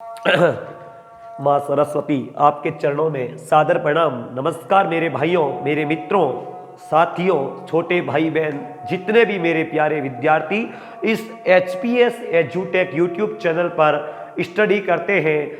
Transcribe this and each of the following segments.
माँ सरस्वती आपके चरणों में सादर प्रणाम। नमस्कार मेरे भाइयों, मेरे मित्रों, साथियों, छोटे भाई बहन, जितने भी मेरे प्यारे विद्यार्थी इस HPS एजुटेक यूट्यूब चैनल पर स्टडी करते हैं।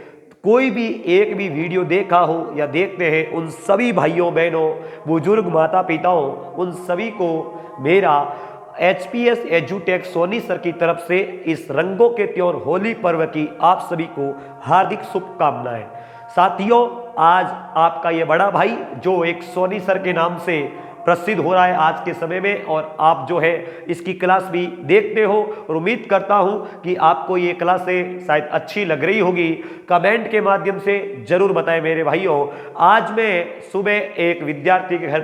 कोई भी एक भी वीडियो देखा हो या देखते हैं, उन सभी भाइयों बहनों, बुजुर्ग माता पिताओं, उन सभी को मेरा HPS एजुटेक सोनी सर की तरफ से इस रंगों के त्योहार होली पर्व की आप सभी को हार्दिक शुभकामनाएं। साथियों, आज आपका ये बड़ा भाई जो एक सोनी सर के नाम से प्रसिद्ध हो रहा है आज के समय में, और आप जो है इसकी क्लास भी देखते हो और उम्मीद करता हूं कि आपको ये क्लासें शायद अच्छी लग रही होगी। कमेंट के माध्यम से जरूर बताएं मेरे भाइयों। आज मैं सुबह एक विद्यार्थी के घर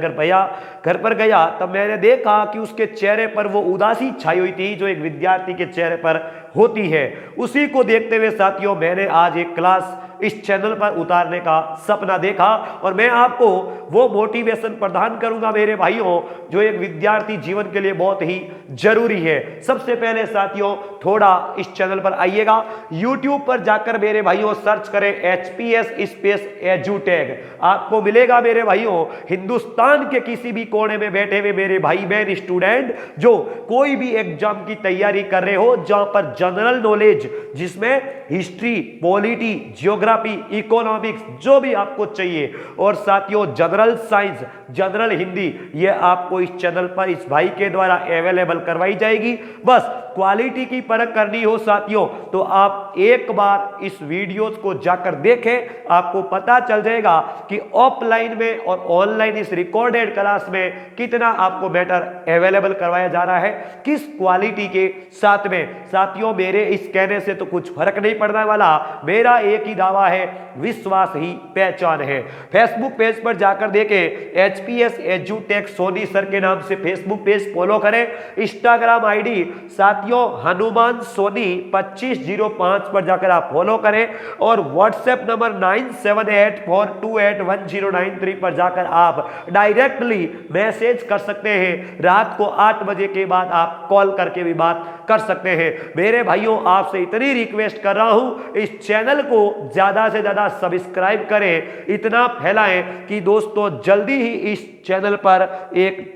पर गया, तब मैंने देखा कि उसके चेहरे पर वो उदासी छाई हुई थी जो एक विद्यार्थी के चेहरे पर होती है। उसी को देखते हुए साथियों, मैंने आज एक क्लास इस चैनल पर उतारने का सपना देखा और मैं आपको वो मोटिवेशन प्रदान करूंगा मेरे भाइयों, जो एक विद्यार्थी जीवन के लिए बहुत ही जरूरी है। सबसे पहले साथियों, थोड़ा इस चैनल पर आइएगा, YouTube पर जाकर मेरे भाइयों सर्च करें HPS स्पेस एजुटेक। आपको मिलेगा मेरे भाइयों हिंदुस्तान के किसी भी कोने में बैठे हुए मेरे भाई बहन स्टूडेंट जो कोई भी एग्जाम की तैयारी कर रहे हो, जहां पर जनरल नॉलेज जिसमें हिस्ट्री, पॉलिटी, ज्योग्राफी, इकोनॉमिक्स जो भी आपको चाहिए, और साथियों जनरल साइंस, जनरल हिंदी, ये आपको इस चैनल पर इस भाई के द्वारा अवेलेबल करवाई जाएगी। बस क्वालिटी की परख करनी हो साथियों तो आप एक बार इस वीडियोस को जाकर देखें, आपको पता चल जाएगा कि ऑफलाइन में और ऑनलाइन इस रिकॉर्डेड क्लास में कितना आपको मैटर अवेलेबल करवाया जा रहा है, किस क्वालिटी के साथ में। साथियों, मेरे इस कहने से तो कुछ फर्क नहीं पड़ने वाला, मेरा एक ही दावा है, विश्वास ही पहचान है। फेसबुक पेज पर जाकर देखें, HPS एजुटेक सोनी सर के नाम से फेसबुक पेज फॉलो करें। इंस्टाग्राम आईडी साथियों हनुमान सोनी 2505 पर जाकर आप फॉलो करें, और व्हाट्सएप नंबर 9784281093 पर जाकर आप डायरेक्टली मैसेज कर सकते हैं। रात को 8 बजे के बाद आप कॉल करके भी बात कर सकते हैं। मेरे भाइयों, आपसे इतनी रिक्वेस्ट कर रहा हूं, इस चैनल को ज्यादा से ज्यादा सब्सक्राइब करें, इतना फैलाएं कि दोस्तों जल्दी ही इस चैनल पर एक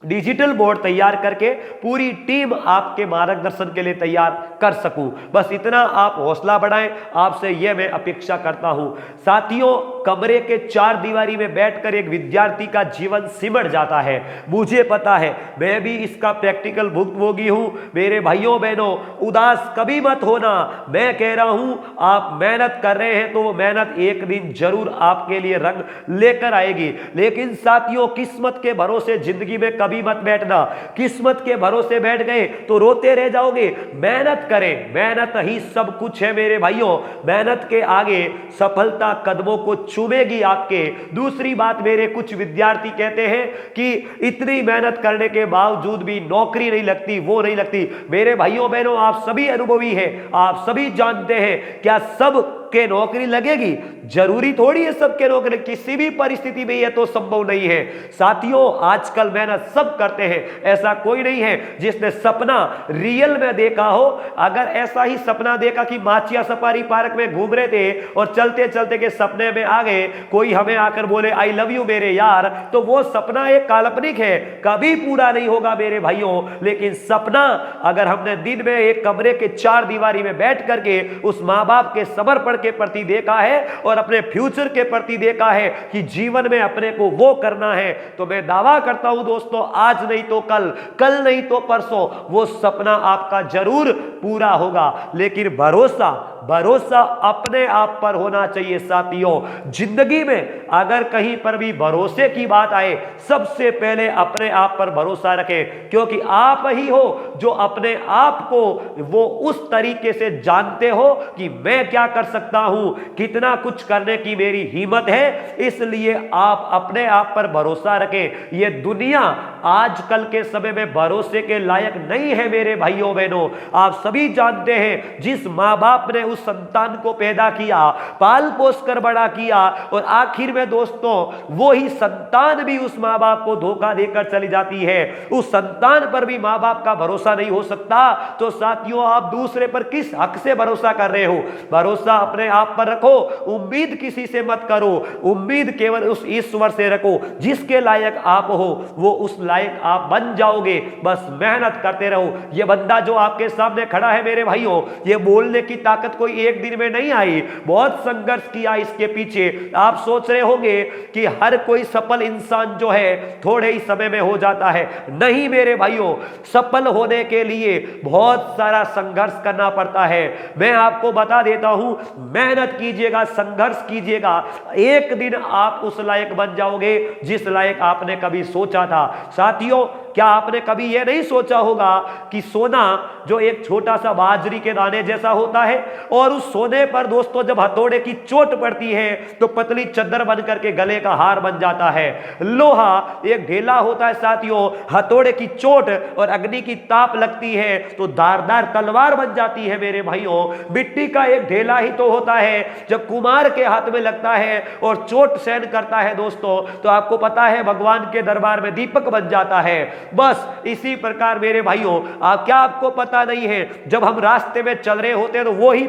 डिजिटल बोर्ड तैयार करके पूरी टीम आपके मार्गदर्शन के लिए तैयार कर सकूं। बस इतना आप हौसला बढ़ाएं, आपसे यह मैं अपेक्षा करता हूं। साथियों, कमरे के 4 दीवारी में बैठकर एक विद्यार्थी का जीवन सिमट जाता है, मुझे पता है, मैं भी इसका प्रैक्टिकल भुक्तभोगी हूं। मेरे भाइयों बहनों, उदास कभी मत होना। मैं कह रहा हूं, आप मेहनत कर रहे हैं तो वो मेहनत एक दिन जरूर आपके लिए रंग लेकर आएगी। लेकिन साथियों, किस्मत के भरोसे जिंदगी में कभी मत बैठना। किस्मत के भरोसे बैठ गए तो रोते रह जाओगे। मेहनत करें, मेहनत ही सब कुछ है मेरे भाइयों। मेहनत के आगे सफलता कदमों को चूमेगी आपके। दूसरी बात, मेरे कुछ विद्यार्थी कहते हैं कि इतनी मेहनत करने के बावजूद भी नौकरी नहीं लगती, वो नहीं लगती। मेरे भाइयों बहनों, आप सभी अनुभवी हैं, आप सभी जानते हैं, क्या सब के नौकरी लगेगी? जरूरी थोड़ी है सबके नौकरी, किसी भी परिस्थिति में यह तो संभव नहीं है। साथियों, आजकल मेहनत सब करते हैं, ऐसा कोई नहीं है जिसने सपना रियल में देखा हो। अगर ऐसा ही सपना देखा कि माचिया सफारी पार्क में घूम रहे थे और चलते चलते के सपने में आ गए, कोई हमें आकर बोले आई लव यू मेरे यार, तो वो सपना एक काल्पनिक है, कभी पूरा नहीं होगा मेरे भाइयों। लेकिन सपना अगर हमने दिन में एक कमरे के 4 दीवारी में बैठ करके उस माँ बाप के समर्पण के प्रति देखा है और अपने फ्यूचर के प्रति देखा है कि जीवन में अपने को वो करना है, तो मैं दावा करता हूं दोस्तों, आज नहीं तो कल, कल नहीं तो परसों वो सपना आपका जरूर पूरा होगा। लेकिन भरोसा भरोसा अपने आप पर होना चाहिए। साथियों, जिंदगी में अगर कहीं पर भी भरोसे की बात आए, सबसे पहले अपने आप पर भरोसा रखें, क्योंकि आप ही हो जो अपने आप को वो उस तरीके से जानते हो कि मैं क्या कर सकता हूं, कितना कुछ करने की मेरी हिम्मत है। इसलिए आप अपने आप पर भरोसा रखें। ये दुनिया आजकल के समय में भरोसे के लायक नहीं है मेरे भाइयों बहनों। आप सभी जानते हैं, जिस माँ बाप ने उस उस संतान को पैदा किया, पाल पोस कर बड़ा किया, और आखिर में दोस्तों वो ही संतान भी उस माँ बाप को धोखा देकर चली जाती है, उस संतान पर भी माँ बाप का भरोसा नहीं हो सकता, तो साथियों आप दूसरे पर किस हक से भरोसा कर रहे हो? भरोसा अपने आप पर रखो, उम्मीद किसी से मत करो, उम्मीद केवल उस ईश्वर से रखो जिसके लायक आप हो, वो उस लायक आप बन जाओगे। बस मेहनत करते रहो। ये बंदा जो आपके सामने खड़ा है मेरे भाइयों, ये बोलने की ताकत कोई एक दिन में नहीं आई, बहुत संघर्ष किया इसके पीछे। आप सोच रहे होंगे कि हर कोई सफल इंसान जो है थोड़े ही समय में हो जाता है। नहीं मेरे भाइयों, सफल होने के लिए बहुत सारा संघर्ष करना पड़ता है। मैं आपको बता देता हूं, मेहनत कीजिएगा, संघर्ष कीजिएगा, एक दिन आप उस लायक बन जाओगे जिस लायक आपने कभी सोचा था। साथियों, क्या आपने कभी यह नहीं सोचा होगा कि सोना जो एक छोटा सा बाजरी के दाने जैसा होता है, और उस सोने पर दोस्तों जब हथौड़े की चोट पड़ती है तो पतली चद्दर बन करके गले का हार बन जाता है। लोहा एक ढेला होता है साथियों, हथौड़े की चोट और अग्नि की ताप लगती है तो धारदार तलवार बन जाती है मेरे भाइयों। मिट्टी का एक ढेला ही तो होता है, जब कुम्हार के हाथ में लगता है और चोट सहन करता है दोस्तों, तो आपको पता है भगवान के दरबार में दीपक बन जाता है। बस इसी प्रकार मेरे भाइयों, क्या आपको पता नहीं है, जब हम रास्ते में चल रहे होते हैं तो वही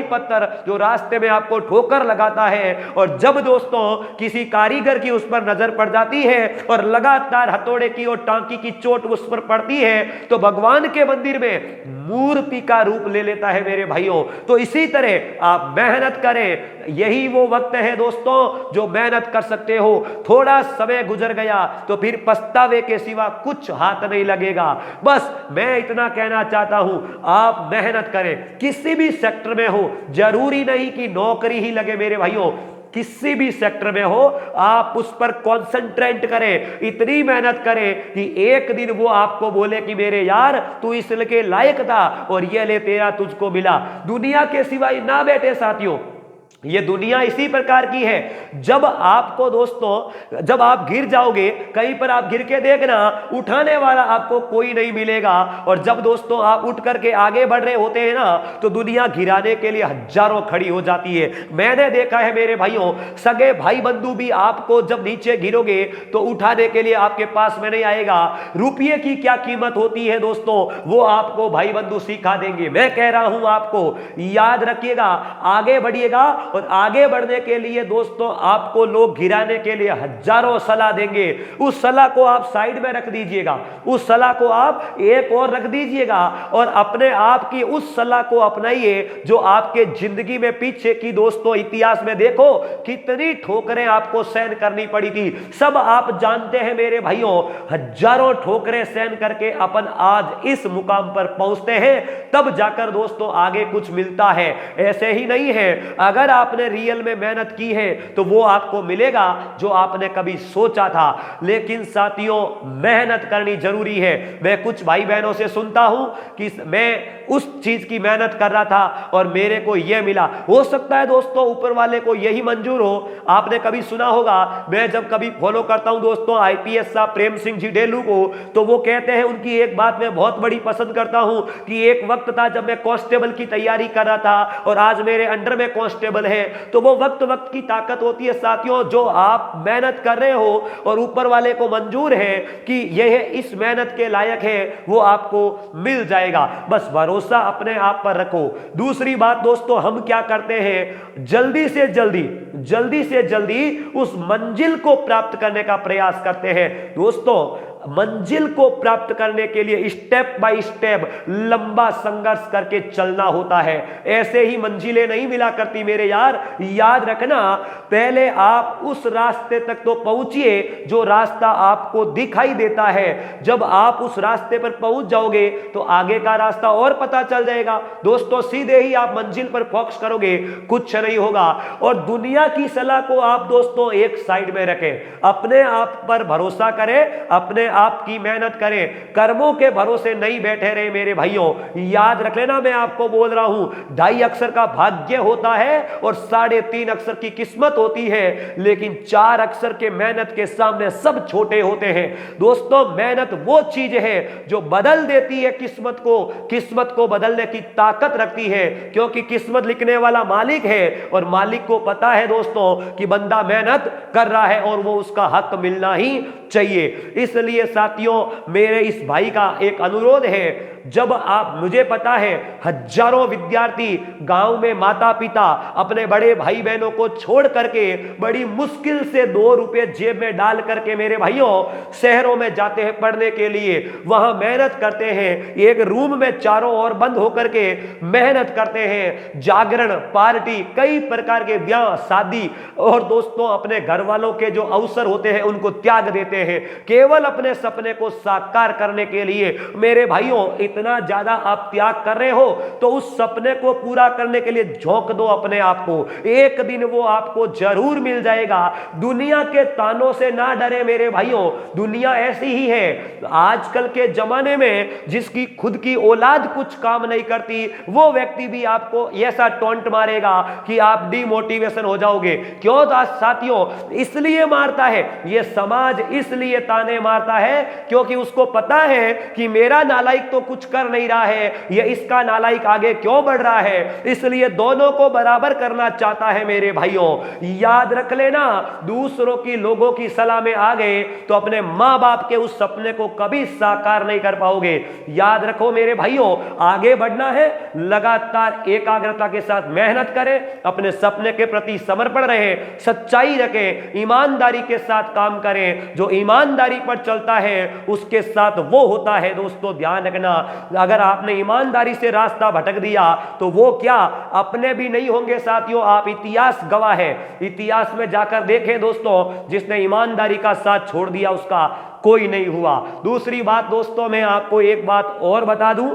पत्थर जो रास्ते में आपको ठोकर लगाता है, और जब दोस्तों किसी कारीगर की उस पर नजर पड़ जाती है और लगातार हथौड़े की और टांकी की चोट उस पर पड़ती है, तो भगवान के मंदिर में मूर्ति का रूप ले लेता है मेरे भाइयों। तो इसी तरह आप मेहनत करें, यही वो वक्त है दोस्तों जो मेहनत कर सकते हो। थोड़ा समय गुजर गया तो फिर पछतावे के सिवा कुछ हाथ नहीं लगेगा। बस मैं इतना कहना चाहता हूं, आप मेहनत करें, किसी भी सेक्टर में हो, जरूरी नहीं कि नौकरी ही लगे मेरे भाइयों, किसी भी सेक्टर में हो आप उस पर कॉन्सेंट्रेट करें, इतनी मेहनत करें कि एक दिन वो आपको बोले कि मेरे यार तू इसके लायक था और ये ले तेरा तुझको मिला। दुनिया के सिवाय ना बैठे साथियों, ये दुनिया इसी प्रकार की है। जब आपको दोस्तों, जब आप गिर जाओगे कहीं पर, आप गिर के देखना, उठाने वाला आपको कोई नहीं मिलेगा। और जब दोस्तों आप उठ करके आगे बढ़ रहे होते हैं ना, तो दुनिया गिराने के लिए हजारों खड़ी हो जाती है। मैंने देखा है मेरे भाइयों, सगे भाई बंधु भी आपको जब नीचे गिरोगे तो उठाने के लिए आपके पास में नहीं आएगा। रुपये की क्या कीमत होती है दोस्तों, वो आपको भाई बंधु सिखा देंगे। मैं कह रहा हूं आपको, याद रखिएगा, आगे बढ़िएगा, और आगे बढ़ने के लिए दोस्तों आपको लोग गिराने के लिए हजारों सलाह देंगे। उस सलाह को आप साइड में रख दीजिएगा, उस सलाह को आप एक और रख दीजिएगा, और अपने आप की उस सलाह को अपनाइए जो आपके जिंदगी में पीछे की दोस्तों इतिहास में देखो कितनी ठोकरें आपको सहन करनी पड़ी थी। सब आप जानते हैं मेरे भाइयों, हजारों ठोकरें सहन करके अपन आज इस मुकाम पर पहुंचते हैं, तब जाकर दोस्तों आगे कुछ मिलता है। ऐसे ही नहीं है, अगर आपने रियल में मेहनत की है तो वो आपको मिलेगा जो आपने कभी सोचा था। लेकिन साथियों मेहनत करनी जरूरी है। मैं कुछ भाई बहनों से सुनता हूं कि मैं उस चीज की मेहनत कर रहा था और मेरे को यह मिला। हो सकता है दोस्तों ऊपर वाले को यही मंजूर हो। आपने कभी सुना होगा, मैं जब कभी फॉलो करता हूं दोस्तों आईपीएस साहब प्रेम सिंह जी डेलू को, तो वो कहते हैं, उनकी एक बात मैं बहुत बड़ी पसंद करता हूं कि एक वक्त था जब मैं कांस्टेबल की तैयारी कर रहा था और आज मेरे अंडर में कांस्टेबल है। तो वो वक्त वक्त की ताकत होती है साथियों, जो आप मेहनत कर रहे हो और ऊपर वाले को मंजूर है कि यह इस मेहनत के लायक है, वो आपको मिल जाएगा। बस भरोसा अपने आप पर रखो। दूसरी बात दोस्तों, हम क्या करते हैं, जल्दी से जल्दी उस मंजिल को प्राप्त करने का प्रयास करते हैं। दोस्तों मंजिल को प्राप्त करने के लिए स्टेप बाय स्टेप लंबा संघर्ष करके चलना होता है। ऐसे ही मंजिलें नहीं मिला करती मेरे यार, याद रखना। पहले आप उस रास्ते तक तो पहुंचिए जो रास्ता आपको दिखाई देता है। जब आप उस रास्ते पर पहुंच जाओगे तो आगे का रास्ता और पता चल जाएगा। दोस्तों सीधे ही आप मंजिल पर फोकस करोगे, कुछ नहीं होगा। और दुनिया की सलाह को आप दोस्तों एक साइड में रखें, अपने आप पर भरोसा करें, अपने आपकी मेहनत करें, कर्मों के भरोसे नहीं बैठे रहे मेरे भाइयों। याद रख लेना, मैं आपको बोल रहा हूं 2.5 अक्षर का भाग्य होता है और 3.5 अक्षर की किस्मत होती है, लेकिन 4 अक्षर के मेहनत के सामने सब छोटे होते हैं। दोस्तों, मेहनत वो चीज है जो बदल देती है किस्मत को बदलने की ताकत रखती है, क्योंकि किस्मत लिखने वाला मालिक है और मालिक को पता है दोस्तों कि बंदा मेहनत कर रहा है और वो उसका हक मिलना ही चाहिए। इसलिए साथियों, मेरे इस भाई का एक अनुरोध है, जब आप, मुझे पता है हजारों विद्यार्थी गांव में माता पिता अपने बड़े भाई बहनों को छोड़ करके बड़ी मुश्किल से 2 रुपए जेब में डाल करके मेरे भाइयों शहरों में जाते हैं पढ़ने के लिए, वहां मेहनत करते हैं, एक रूम में चारों ओर बंद होकर के मेहनत करते हैं, जागरण पार्टी, कई प्रकार के ब्याह शादी और दोस्तों अपने घर वालों के जो अवसर होते हैं उनको त्याग देते हैं केवल अपने सपने को साकार करने के लिए। मेरे भाइयों, इतना ज्यादा आप त्याग कर रहे हो तो उस सपने को पूरा करने के लिए झोंक दो अपने आप को, एक दिन वो आपको जरूर मिल जाएगा। दुनिया के तानों से ना डरे मेरे भाइयों, दुनिया ऐसी ही है। आजकल के जमाने में जिसकी खुद की औलाद कुछ काम नहीं करती, वो व्यक्ति भी आपको ऐसा टोंट मारेगा कि आप डिमोटिवेशन हो जाओगे। क्यों साथियों? इसलिए मारता है ये समाज, इसलिए ताने मारता है क्योंकि उसको पता है कि मेरा नालायक तो कुछ कर नहीं रहा है, ये इसका नालायक आगे क्यों बढ़ रहा है, इसलिए दोनों को बराबर करना चाहता है। मेरे भाइयों, याद रख लेना, दूसरों की लोगों की सलाह में आ गए तो अपने मां बाप के उस सपने को कभी साकार नहीं कर पाओगे। याद रखो मेरे भाइयों, आगे बढ़ना है, लगातार एकाग्रता के साथ मेहनत करें, अपने सपने के प्रति समर्पण रहे, सच्चाई रखें, ईमानदारी के साथ काम करें। जो ईमानदारी पर चलता है उसके साथ वो होता है। दोस्तों ध्यान रखना, अगर आपने ईमानदारी से रास्ता भटक दिया तो वो क्या अपने भी नहीं होंगे साथियों, आप इतिहास गवाह है। इतिहास में जाकर देखें दोस्तों, जिसने ईमानदारी का साथ छोड़ दिया उसका कोई नहीं हुआ। दूसरी बात दोस्तों, मैं आपको एक बात और बता दूं,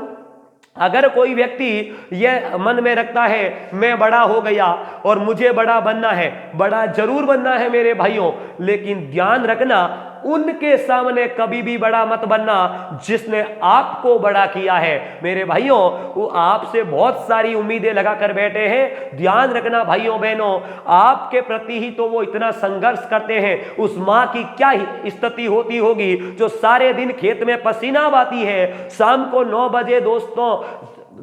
अगर कोई व्यक्ति यह मन में रखता है मैं बड़ा हो गया और मुझे बड़ा बनना है, बड़ा जरूर बनना है मेरे भाइयों, लेकिन ध्यान रखना उनके सामने कभी भी बड़ा मत बनना जिसने आपको बड़ा किया है। मेरे भाइयों, वो आपसे बहुत सारी उम्मीदें लगाकर बैठे हैं। ध्यान रखना भाइयों बहनों, आपके प्रति ही तो वो इतना संघर्ष करते हैं। उस मां की क्या स्थिति होती होगी जो सारे दिन खेत में पसीना बहाती है, शाम को 9 बजे दोस्तों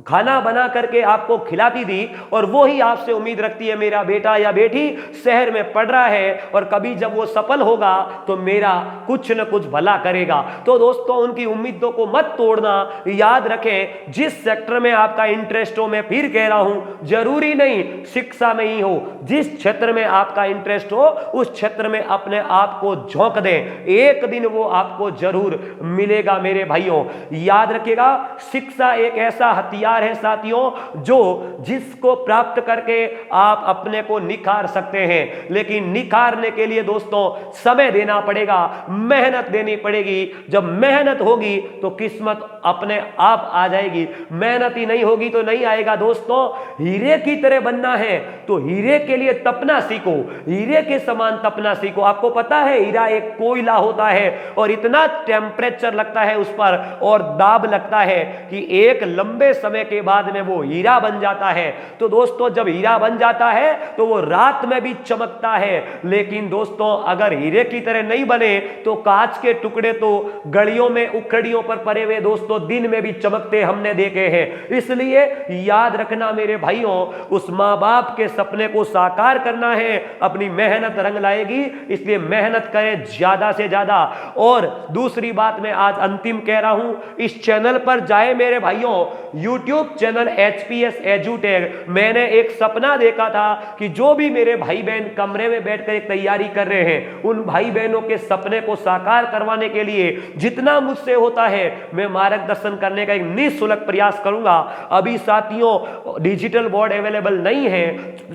खाना बना करके आपको खिलाती थी, और वो ही आपसे उम्मीद रखती है मेरा बेटा या बेटी शहर में पढ़ रहा है और कभी जब वो सफल होगा तो मेरा कुछ न कुछ भला करेगा। तो दोस्तों उनकी उम्मीदों को मत तोड़ना। याद रखें, जिस सेक्टर में आपका इंटरेस्ट हो, मैं फिर कह रहा हूं, जरूरी नहीं शिक्षा में ही हो, जिस क्षेत्र में आपका इंटरेस्ट हो उस क्षेत्र में अपने आप को झोंक दें, एक दिन वो आपको जरूर मिलेगा। मेरे भाइयों याद रखिएगा, शिक्षा एक ऐसा हथियार है साथियों जो जिसको प्राप्त करके आप अपने को निखार सकते हैं, लेकिन निखारने के लिए दोस्तों समय देना पड़ेगा, मेहनत देनी पड़ेगी। जब मेहनत होगी तो किस्मत अपने आप आ जाएगी, मेहनत ही नहीं होगी तो नहीं आएगा। दोस्तों हीरे की तरह बनना है तो हीरे के लिए तपना सीखो, हीरे के समान तपना सीखो। आपको पता है हीरा एक कोयला होता है और इतना टेम्परेचर लगता है उस पर और दाब लगता है कि एक लंबे समय के बाद में वो हीरा बन जाता है। तो दोस्तों जब हीरा बन जाता है तो वो रात में भी चमकता है, लेकिन दोस्तों अगर हीरे की तरह नहीं बने तो कांच के टुकड़े तो गलियों में उखड़ियों पर पड़े हुए दोस्तों दिन में भी चमकते हमने देखे हैं। इसलिए याद रखना मेरे भाइयों, उस मां बाप के सपने को साकार करना है, अपनी मेहनत रंग लाएगी, इसलिए मेहनत करें ज्यादा से ज्यादा। और दूसरी बात मैं आज अंतिम कह रहा हूं, इस चैनल पर जाए मेरे भाइयों, यूट्यूब चैनल HPS एजुटेक। मैंने एक सपना देखा था कि जो भी मेरे भाई बहन कमरे में बैठकर एक तैयारी कर रहे हैं, उन भाई बहनों के सपने को साकार करवाने के लिए जितना मुझसे होता है मैं मार्गदर्शन करने का एक निःशुल्क प्रयास करूंगा। अभी साथियों डिजिटल बोर्ड अवेलेबल नहीं है,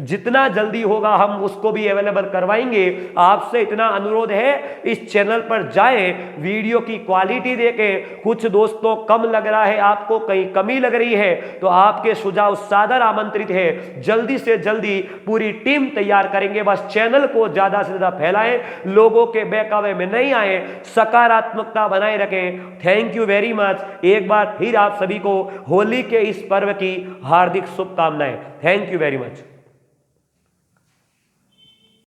जितना जल्दी होगा हम उसको भी अवेलेबल करवाएंगे। आपसे इतना अनुरोध है, इस चैनल पर जाए, वीडियो की क्वालिटी देखें। कुछ दोस्तों कम लग रहा है, आपको कहीं कमी लग रही नहीं है तो आपके सुझाव सादर आमंत्रित है। जल्दी से जल्दी पूरी टीम तैयार करेंगे। बस चैनल को ज्यादा से ज्यादा फैलाएं, लोगों के बहकावे में नहीं आए, सकारात्मकता बनाए रखें। Thank you very much. एक बार फिर आप सभी को होली के इस पर्व की हार्दिक शुभकामनाएं। Thank you very much.